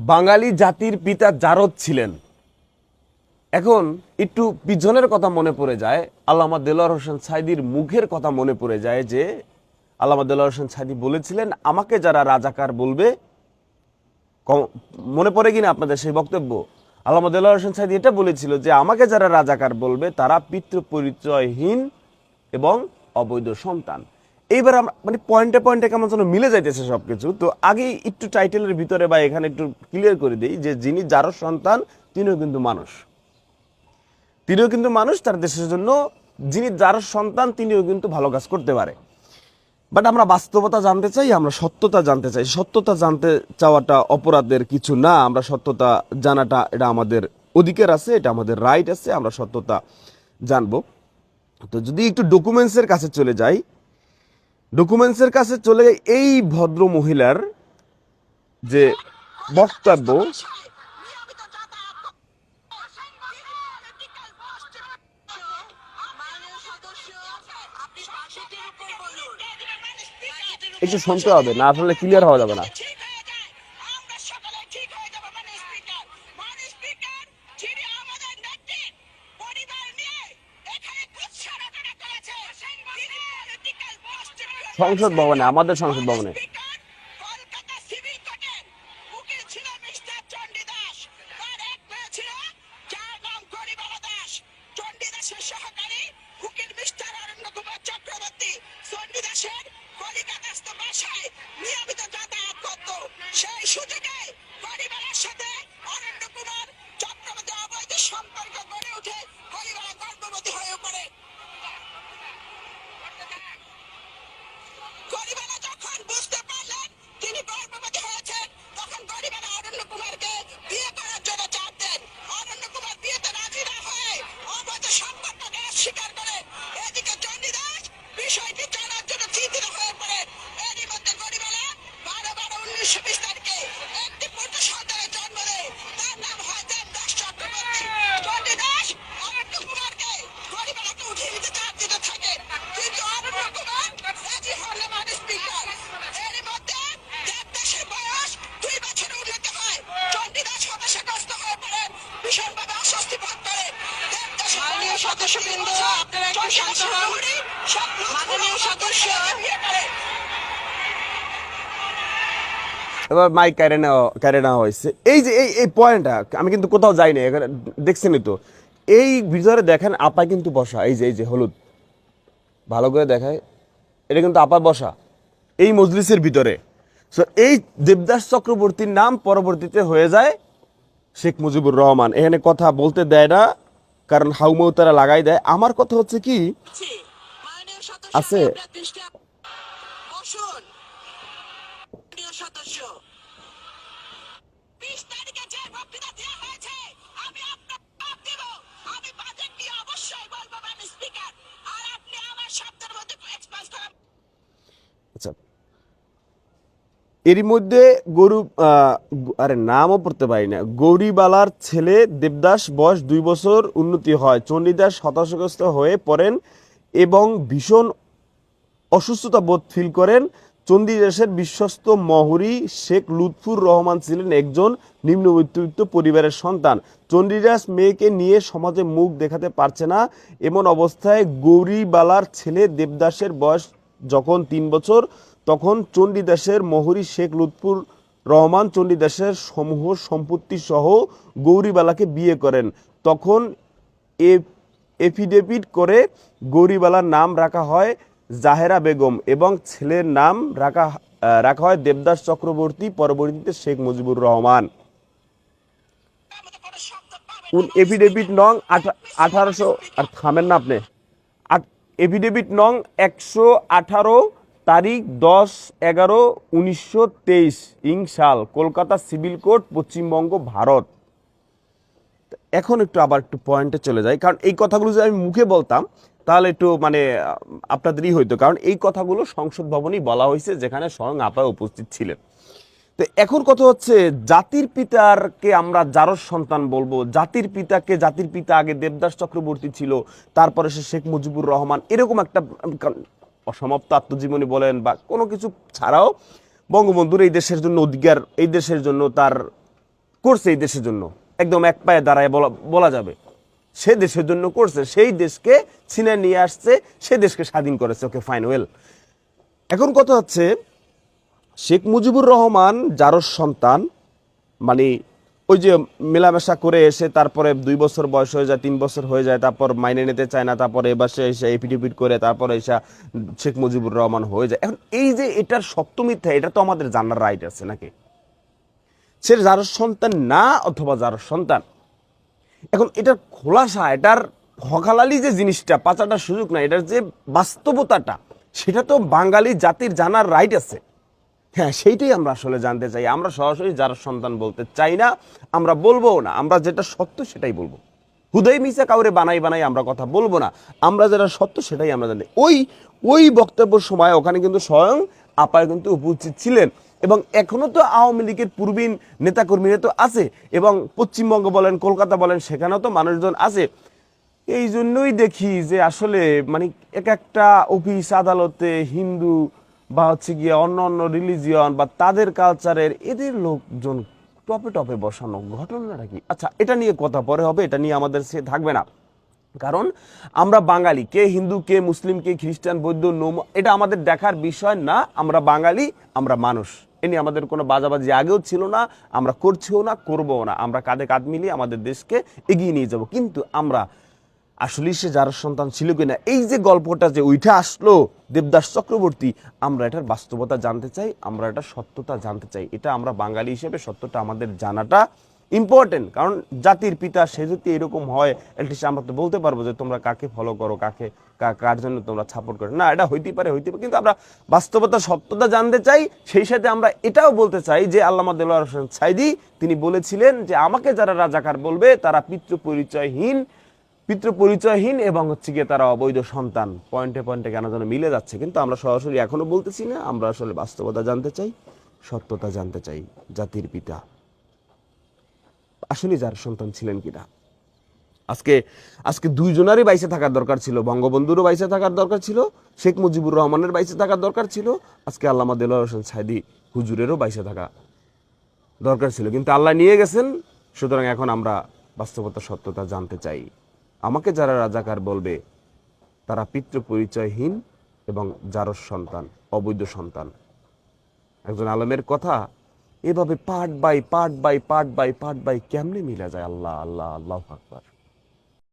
বাঙালি জাতির পিতা জারদ ছিলেন। এখন একটু পিছনের কথা মনে পড়ে যায়, আল্লামা দেলোয়ার হোসেন সাঈদীর মুখের কথা মনে পড়ে যায় যে আল্লামা দেলোয়ার হোসেন সাঈদী বলেছিলেন, আমাকে যারা রাজাকার বলবে। মনে পড়ে কিনা আপনাদের সেই বক্তব্য? আল্লামা দেলোয়ার হোসেন সাঈদী এটা বলেছিল যে আমাকে যারা রাজাকার বলবে তারা পিতৃ পরিচয়হীন এবং অবৈধ সন্তান। এইবার আমরা মানে পয়েন্টে পয়েন্টে কেমন যেন মিলে যাইতেছে সবকিছু। তো আগে একটু টাইটেলের ভিতরে বা এখানে একটু ক্লিয়ার করে দিই যে যিনি যারও সন্তান তিনিও কিন্তু মানুষ, তার দেশের জন্য। যিনি যার সন্তান তিনিও কিন্তু ভালো কাজ করতে পারে। বাট আমরা বাস্তবতা জানতে চাই, আমরা সত্যতা জানতে চাই। সত্যতা জানতে চাওয়াটা অপরাধের কিছু না। আমরা সত্যতা জানাটা এটা আমাদের অধিকার আছে, এটা আমাদের রাইট আছে, আমরা সত্যতা জানবো। তো যদি একটু ডকুমেন্টসের কাছে চলে যাই, এই ভদ্র মহিলার যে বক্তব্য, একটু শুনতে হবে, না আসলে ক্লিয়ার হওয়া যাবে না। সংসদ ভবনে, আমাদের সংসদ ভবনে। সেই সুযোগে পরিবারের সাথে অরণ্য কুমার চক্রবর্তী অবৈধ সম্পর্ক গড়ে উঠে পরিবার গর্ভবতী হয়ে পড়ে। গরিবালা যখন বুঝতে পারলেন তিনি গর্ভবতী হয়েছেন, তখন গরিবালা অরণ্য কুমারকে বিয়ে করার জন্য চাপ দেন। অরণ্য কুমার বিয়েতে রাজি না হয়ে অবৈধ সম্পর্ককে অস্বীকার করেন। এদিকে চণ্ডীদাস বিষয়টি জানার জন্য চিন্তিত হয়ে পড়েন। এরই মধ্যে গরিবালা 12/12/1920 তারিখে একটি পুত্র সন্তানের জন্ম দেয়। তার নাম হয় দেবদাস চক্রবর্তী। চণ্ডীদাস অরণ্য কুমারকে গরিবালাকে উঠিয়ে নিতে চাপ দিতে থাকেন, কিন্তু অরণ্য কুমার রাজি হন না। স্পিকার, এরই মধ্যে দেবদাসের বয়স 2 বছরে উন্নীত হয়। চণ্ডীদাস হতাশাগ্রস্ত হয়ে পড়েন, ভীষণভাবে অস্বস্তি বোধ করেন। মাননীয় সদস্যবৃন্দ, আপনারা একটু শান্ত হন। মাননীয় সদস্য, এবার মাইক কেড়ে নেওয়া হয়েছে। এই যে এই পয়েন্টটা আমি কিন্তু কোথাও যাইনি, এখানে দেখছেনই তো। এই ভিতরে দেখেন আপা কিন্তু বসা, এই যে হলুদ, ভালো করে দেখায়, এটা কিন্তু আপা বসা এই মজলিসের ভিতরে। সো এই দেবদাস চক্রবর্তীর নাম পরবর্তীতে হয়ে যায় শেখ মুজিবুর রহমান। এখানে কথা বলতে দেয় না, কারণ হাউমাউ তারা লাগাই দেয়। আমার কথা হচ্ছে কি মাননীয় সদস্য, আছে, আপনার দৃষ্টি বসুন। মাননীয় সদস্য, 20 তারিখে যে বক্তৃতা দেওয়া হয়েছে, আমি আপনার জবাব দেব। আমি বাজেট নিয়ে অবশ্যই বলবো মাননীয় স্পিকার, আর আপনি আমার শব্দের মধ্যে এক্সপ্রেস করেন। আচ্ছা, এরই মধ্যে আরে নামও পড়তে পারি না, গৌরীবালার ছেলে দেবদাস বয়স 2 বছর উন্নতি হয়। চণ্ডীদাস হতাশাগ্রস্ত হয়ে পড়েন এবং ভীষণ অসুস্থতা বোধ ফিল করেন। চণ্ডীদাসের বিশ্বস্ত মহুরী শেখ লুৎফুর রহমান ছিলেন একজন নিম্নবিত্ত পরিবারের সন্তান। চণ্ডীদাস মেয়েকে নিয়ে সমাজে মুখ দেখাতে পারছে না। এমন অবস্থায় গৌরীবালার ছেলে দেবদাসের বয়স যখন 3 বছর, তখন চণ্ডীদাসের মহুরী শেখ লুৎফুর রহমান চণ্ডীদাসের সমূহ সম্পত্তি সহ গৌরীবালাকে বিয়ে করেন। তখন এফিডেভিট করে গৌরীবালার নাম রাখা হয় জাহেরা বেগম এবং ছেলের নাম রাখা হয় দেবদাস চক্রবর্তী, পরবর্তীতে শেখ মুজিবুর রহমান। এফিডেভিট নং 1800, আর থামেন না আপনি, এফিডেভিট নং 118, তারিখ 10/11/1923, সাল, কলকাতা সিভিল কোর্ট, পশ্চিমবঙ্গ, ভারত। এখন আবার একটু পয়েন্টে চলে যাই, কারণ এই কথাগুলো যদি আমি মুখে বলতাম তাহলে একটু মানে আপনাদেরই হইতো, কারণ এই কথাগুলো সংসদ ভবনেই বলা হয়েছে, যেখানে স্বয়ং আপা উপস্থিত ছিলেন। তো এখন কথা হচ্ছে, জাতির পিতারকে আমরা জারজ সন্তান বলবো। জাতির পিতা আগে দেবদাস চক্রবর্তী ছিল, তারপরে সে শেখ মুজিবুর রহমান। এরকম একটা অসমাপ্ত আত্মজীবনী বলেন বা কোনো কিছু ছাড়াও বঙ্গবন্ধুর এই দেশের জন্য অধিকার, এই দেশের জন্য তার করছে এই দেশের জন্য, একদম এক পায়ে দাঁড়ায় বলা যাবে সে দেশের জন্য করছে, সেই দেশকে ছিনে নিয়ে আসছে, সে দেশকে স্বাধীন করেছে। Okay fine, well. এখন কথা হচ্ছে শেখ মুজিবুর রহমান যারও সন্তান, মানে ওই যে মেলামেশা করে এসে তারপরে 2 বছর বয়স হয়ে যায়, 3 বছর হয়ে যায়, তারপর মাইনে নিতে চায় না, তারপরে এবার সে এসে এপিডিপিড করে তারপরে এসে শেখ মুজিবুর রহমান হয়ে যায়। এখন এই যে এটার সত্য মিথ্যা, এটা তো আমাদের জানার রাইট আছে নাকি? সে যার সন্তান না অথবা যার সন্তান, এখন এটার খোলাসা, এটার হকালালি যে জিনিসটা, পাচাটার সুযোগ না, এটার যে বাস্তবতাটা, সেটা তো বাঙালি জাতির জানার রাইট আছে। হ্যাঁ, সেইটাই আমরা আসলে জানতে চাই। আমরা সরাসরি যার সন্তান বলতে চাই না, আমরা বলবো না। আমরা যেটা সত্য সেটাই বলবো। হুদাই মিশা কাউরে বানাই বানাই আমরা কথা বলবো না। আমরা যেটা সত্য সেটাই আমরা জানি। ওই বক্তব্যের সময় ওখানে কিন্তু স্বয়ং আপায় কিন্তু উপস্থিত ছিলেন, এবং এখনো তো আওয়ামী লীগের পূর্বীন নেতাকর্মীরা তো আছে, এবং পশ্চিমবঙ্গ বলেন, কলকাতা বলেন, সেখানেও তো মানুষজন আছে। এই জন্যই দেখি যে আসলে মানে এক একটা অফিস আদালতে হিন্দু বা হচ্ছে গিয়ে অন্য অন্য রিলিজিয়ন বা তাদের কালচারের এদের লোকজন টপে টপে বসানো, ঘটনাটা কি? আচ্ছা, এটা নিয়ে কথা পরে হবে, এটা নিয়ে আমাদের সে থাকবে না। কারণ আমরা বাঙালি, কে হিন্দু, কে মুসলিম, কে খ্রিস্টান, বৌদ্ধ, এটা আমাদের দেখার বিষয় না। আমরা বাঙালি, আমরা মানুষ। এ নিয়ে আমাদের কোনো বাজাবাজি আগেও ছিল না, আমরা করছিও না, করবও না। আমরা কাঁধে কাঁধ মিলিয়ে আমাদের দেশকে এগিয়ে নিয়ে যাব। কিন্তু আমরা আসলে সে যার সন্তান ছিল কিনা, এই যে গল্পটা যে উঠে আসলো দেবদাস চক্রবর্তী, আমরা এটার বাস্তবতা জানতে চাই, আমরা এটার সত্যতা জানতে চাই। এটা আমরা বাঙালি হিসেবে সত্যটা আমাদের জানাটা ইম্পর্টেন্ট। কারণ জাতির পিতা সে যদি এরকম হয়, অ্যাটলিস্ট আমরা তো বলতে পারবো যে তোমরা কাকে ফলো করো, কার জন্য তোমরা সাপোর্ট করো। না, এটা হইতে পারে, কিন্তু আমরা বাস্তবতা সত্যতা জানতে চাই। সেই সাথে আমরা এটাও বলতে চাই যে আল্লামা দেলোয়ার হোসেন সাঈদী তিনি বলেছিলেন যে আমাকে যারা রাজাকার বলবে তারা পিতৃপরিচয়হীন এবং হচ্ছে গিয়ে তারা অবৈধ সন্তান। পয়েন্টে পয়েন্টে কেন যেন মিলে যাচ্ছে, কিন্তু আমরা সরাসরি এখনো বলতেছি না। আমরা আসলে বাস্তবতা জানতে চাই, সত্যতা জানতে চাই। জাতির পিতা আসলে যার সন্তান ছিলেন কিনা। আজকে দুইজনারই বাইসে থাকার দরকার ছিল। বঙ্গবন্ধুরও বাইসে থাকার দরকার ছিল, শেখ মুজিবুর রহমানের বাইসে থাকার দরকার ছিল, আজকে আল্লামা দেলোয়ার হোসেন সাঈদী হুজুরেরও বাইসে থাকা দরকার ছিল, কিন্তু আল্লাহ নিয়ে গেছেন। সুতরাং এখন আমরা বাস্তবতা সত্যতা জানতে চাই। আমাকে যারা রাজাকার বলবে তারা পিতৃপরিচয়হীন এবং যারস সন্তান, অবৈধ সন্তান। একজন আলেমের কথা এভাবে পার্ট বাই পার্ট কেমনে মিলা যায়? আল্লাহ আল্লাহ আল্লাহু আকবার।